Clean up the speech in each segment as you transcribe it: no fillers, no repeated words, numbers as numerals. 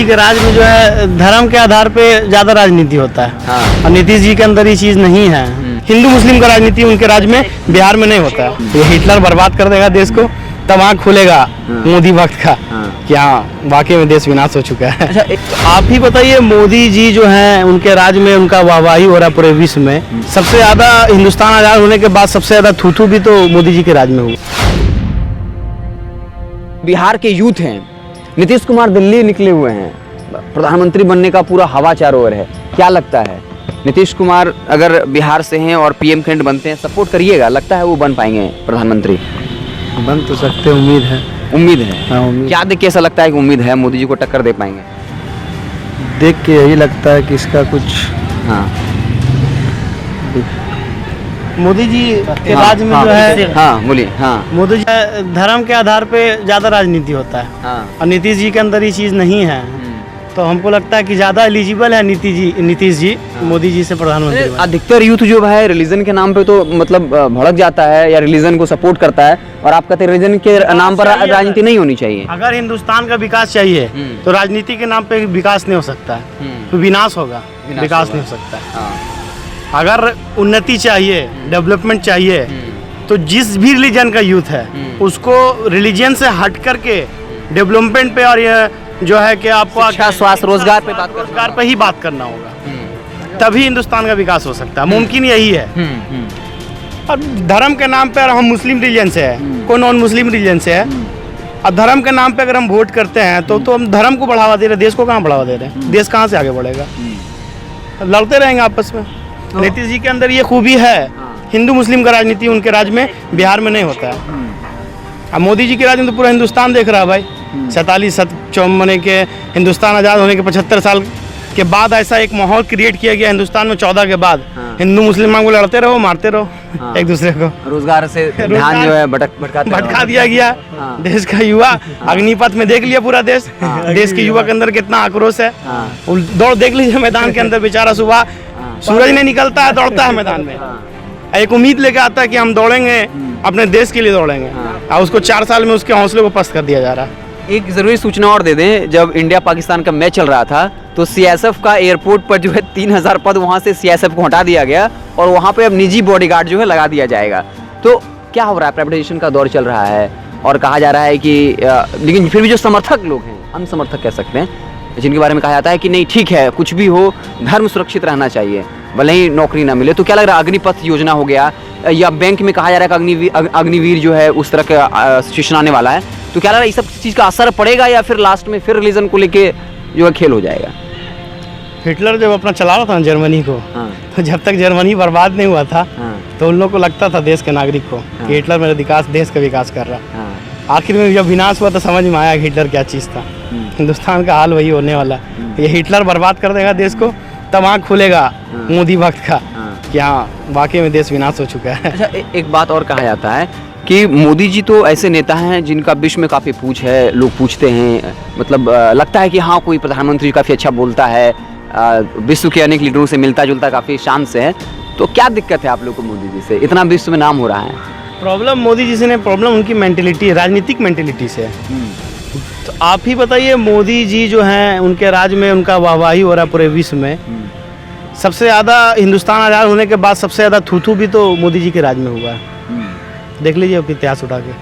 के राज में जो है धर्म के आधार पे ज्यादा राजनीति होता है। हाँ। और नीतीश जी के अंदर ये चीज नहीं है। हिंदू मुस्लिम का राजनीति उनके राज्य में, बिहार में नहीं होता है। ये हिटलर बर्बाद कर देगा देश को, तब आँख खुलेगा मोदी भक्त का कि हाँ वाकई में देश विनाश हो चुका है। अच्छा, तो आप ही बताइए, मोदी जी जो हैं उनके राज्य में उनका वाहवाही हो रहा है पूरे विश्व में। सबसे ज्यादा हिंदुस्तान आजाद होने के बाद सबसे ज्यादा थूथू भी तो मोदी जी के राज्य में हुआ। बिहार के यूथ हैं, नीतीश कुमार दिल्ली निकले हुए हैं, प्रधानमंत्री बनने का पूरा हवा चारों ओर है। क्या लगता है नीतीश कुमार अगर बिहार से हैं और पीएम कैंडिडेट बनते हैं, सपोर्ट करिएगा? लगता है वो बन पाएंगे प्रधानमंत्री? बन तो सकते, उम्मीद है। उम्मीद है। हाँ, उम्मीद। क्या देख के ऐसा लगता है कि उम्मीद है मोदी जी को टक्कर दे पाएंगे? देख के यही लगता है कि इसका कुछ हाँ मोदी जी के हाँ, राज्य में हाँ, जो है, हाँ बोलिए। हाँ मोदी जी धर्म के आधार पे ज्यादा राजनीति होता है। हाँ और नीतीश जी के अंदर ये चीज नहीं है। तो हमको लगता है कि ज्यादा एलिजिबल है नीतीश जी मोदी जी से प्रधानमंत्री बनने। अधिकतर यूथ जो है रिलीजन के नाम पे तो मतलब भड़क जाता है या रिलीजन को सपोर्ट करता है, और आप कहते हैं रिलीजन के नाम पर राजनीति नहीं होनी चाहिए। अगर हिंदुस्तान का विकास चाहिए तो राजनीति के नाम पे विकास नहीं हो सकता है, तो विनाश होगा, विकास नहीं हो सकता है। अगर उन्नति चाहिए, डेवलपमेंट चाहिए, तो जिस भी रिलीजन का यूथ है उसको रिलीजन से हट करके डेवलपमेंट पे और ये जो है कि आपको शिक्षा, स्वास्थ्य, रोजगार पे रोजगार पे ही बात करना होगा, तभी हिंदुस्तान का विकास हो सकता है। मुमकिन यही है। और धर्म के नाम पे हम मुस्लिम रिलीजन से है, कोई नॉन मुस्लिम रिलीजन से है, और धर्म के नाम पे अगर हम वोट करते हैं तो हम धर्म को बढ़ावा दे रहे हैं, देश को कहाँ बढ़ावा दे रहे हैं? देश कहाँ से आगे बढ़ेगा? लड़ते रहेंगे आपस में। नीतीश जी के अंदर ये खूबी है, हिंदू मुस्लिम का राजनीति उनके राज्य में, बिहार में नहीं होता है। अब मोदी जी के राज्य में तो पूरा हिंदुस्तान देख रहा है भाई। 47 के हिंदुस्तान आज़ाद होने के 75 साल के बाद ऐसा एक माहौल क्रिएट किया गया हिंदुस्तान में 14 के बाद। हिंदू मुस्लिम को लड़ते रहो, मारते रहो एक दूसरे को। रोजगार से ध्यान जो है भटका दिया गया। देश का युवा अग्निपथ में देख लिया पूरा देश। देश के युवा के अंदर कितना आक्रोश है। दौड़ देख लीजिए मैदान के अंदर, बेचारा सुबह सूरज नहीं निकलता है, दौड़ता है मैदान में। एक उम्मीद लेके आता है कि हम दौड़ेंगे, अपने देश के लिए दौड़ेंगे, और उसको 4 साल में उसके हौसले को पस्त कर दिया जा रहा है। एक जरूरी सूचना और दे दें, जब इंडिया पाकिस्तान का मैच चल रहा था तो सीएसएफ का एयरपोर्ट पर जो है 3000 पद वहां से सीएसएफ को हटा दिया गया, और वहां पे अब निजी बॉडीगार्ड जो है लगा दिया जाएगा। तो क्या हो रहा है? प्राइवेटाइजेशन का दौर चल रहा है, और कहा जा रहा है कि लेकिन फिर भी जो समर्थक लोग हैं, हम समर्थक कह सकते हैं, जिनके बारे में कहा जाता है कि नहीं ठीक है, कुछ भी हो धर्म सुरक्षित रहना चाहिए, भले ही नौकरी ना मिले। तो क्या लग रहा है, अग्निपथ योजना हो गया, या बैंक में कहा जा रहा है कि अग्निवीर जो है उस तरह का सिस्टम आने वाला है, तो क्या लग रहा है इस सब चीज़ का असर पड़ेगा, या फिर लास्ट में फिर रिलीजन को लेके जो है खेल हो जाएगा? हिटलर जब अपना चला रहा था जर्मनी को, तो जब तक जर्मनी बर्बाद नहीं हुआ था तो उन लोगों को लगता था देश के नागरिक को कि हिटलर मेरा विकास, देश का विकास कर रहा। आखिर में जब विनाश हुआ तो समझ में आया कि हिटलर क्या चीज़ था। हिंदुस्तान का हाल वही होने वाला। ये हिटलर बर्बाद कर देगा देश को, तब आँख खुलेगा मोदी भक्त का कि हाँ वाकई में देश विनाश हो चुका है। अच्छा, एक बात और कहा जाता है कि मोदी जी तो ऐसे नेता हैं जिनका विश्व में काफ़ी पूछ है, लोग पूछते हैं, मतलब लगता है कि हाँ कोई प्रधानमंत्री काफ़ी अच्छा बोलता है, विश्व के अनेक लीडरों से मिलता जुलता, काफ़ी शान से है। तो क्या दिक्कत है आप लोग को मोदी जी से? इतना विश्व में नाम हो रहा है। प्रॉब्लम मोदी जी से नहीं, प्रॉब्लम उनकी मेंटेलिटी, राजनीतिक मेंटेलिटी से है। तो आप ही बताइए, मोदी जी जो हैं उनके राज्य में उनका वाहवाही हो रहा है पूरे विश्व में। सबसे ज़्यादा हिंदुस्तान आज़ाद होने के बाद सबसे ज़्यादा थूथू भी तो मोदी जी के राज्य में हुआ है। देख लीजिए अब इतिहास उठा के।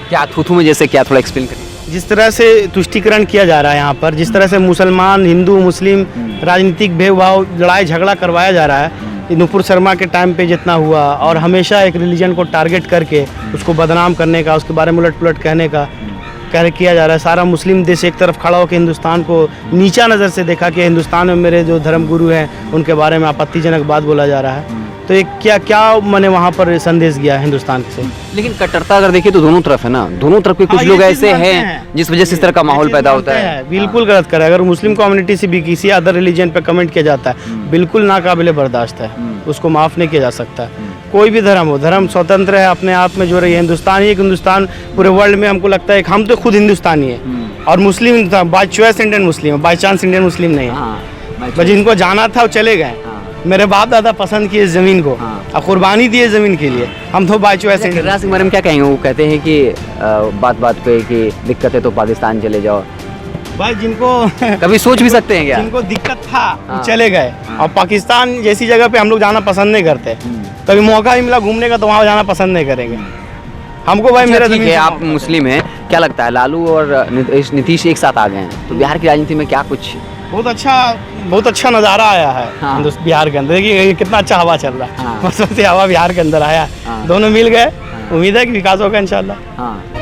क्या थूथू में जैसे क्या, थोड़ा एक्सप्लेन करिए। जिस तरह से तुष्टीकरण किया जा रहा है यहाँ पर, जिस तरह से मुसलमान हिंदू मुस्लिम राजनीतिक भेदभाव, लड़ाई झगड़ा करवाया जा रहा है, नुपुर शर्मा के टाइम पे जितना हुआ, और हमेशा एक रिलीजन को टारगेट करके उसको बदनाम करने का, उसके बारे में उलट पुलट कहने का किया जा रहा है। सारा मुस्लिम देश एक तरफ खड़ा होकर हिंदुस्तान को नीचा नज़र से देखा कि हिंदुस्तान में मेरे जो धर्म गुरु हैं उनके बारे में आपत्तिजनक बात बोला जा रहा है। तो एक क्या मैंने वहाँ पर संदेश गया हिंदुस्तान से। लेकिन कट्टरता अगर देखिए तो दोनों तरफ है ना, दोनों तरफ के कुछ लोग ऐसे हैं जिस वजह से इस तरह का माहौल पैदा होता है। बिल्कुल गलत करे। अगर मुस्लिम कम्युनिटी से भी किसी अदर रिलीजन पे कमेंट किया जाता है, बिल्कुल नाकाबिले बर्दाश्त है, उसको माफ़ नहीं किया जा सकता। कोई भी धर्म हो, धर्म स्वतंत्र है अपने आप में, जो रही है हिंदुस्तानी, एक हिंदुस्तान पूरे वर्ल्ड में हमको लगता है कि हम तो खुद हिंदुस्तानी है, और मुस्लिम बाय चॉइस इंडियन मुस्लिम है, बाय चांस इंडियन मुस्लिम नहीं है। बस जिनको जाना था वो चले गए। मेरे बाप दादा पसंद किए ज़मीन को और कुर्बानी दिए ज़मीन के लिए, हम तो बाय चॉइस। गिरिराज सिंह क्या कहेंगे? वो कहते हैं कि बात बात पे कि दिक्कत है तो पाकिस्तान चले जाओ। भाई जिनको कभी सोच भी सकते हैं क्या? जिनको दिक्कत था वो हाँ। चले गए। हाँ। और पाकिस्तान जैसी जगह पे हम लोग जाना पसंद नहीं करते। कभी मौका ही मिला घूमने का तो वहाँ जाना पसंद नहीं करेंगे। हमको भाई अच्छा, मेरा ठीक जमीन है, से आप मोहब्बत है। मुस्लिम हैं, क्या लगता है लालू और नीतीश एक साथ आ गए हैं तो बिहार की राजनीति में क्या कुछ? बहुत अच्छा नज़ारा आया है हाँ। बिहार के अंदर। देखिए ये कितना अच्छा हवा चल रहा है। हाँ। बरसाती हवा बिहार के अंदर आया। हाँ। दोनों मिल गए। उम्मीद है कि विकास होगा इंशाल्लाह। हाँ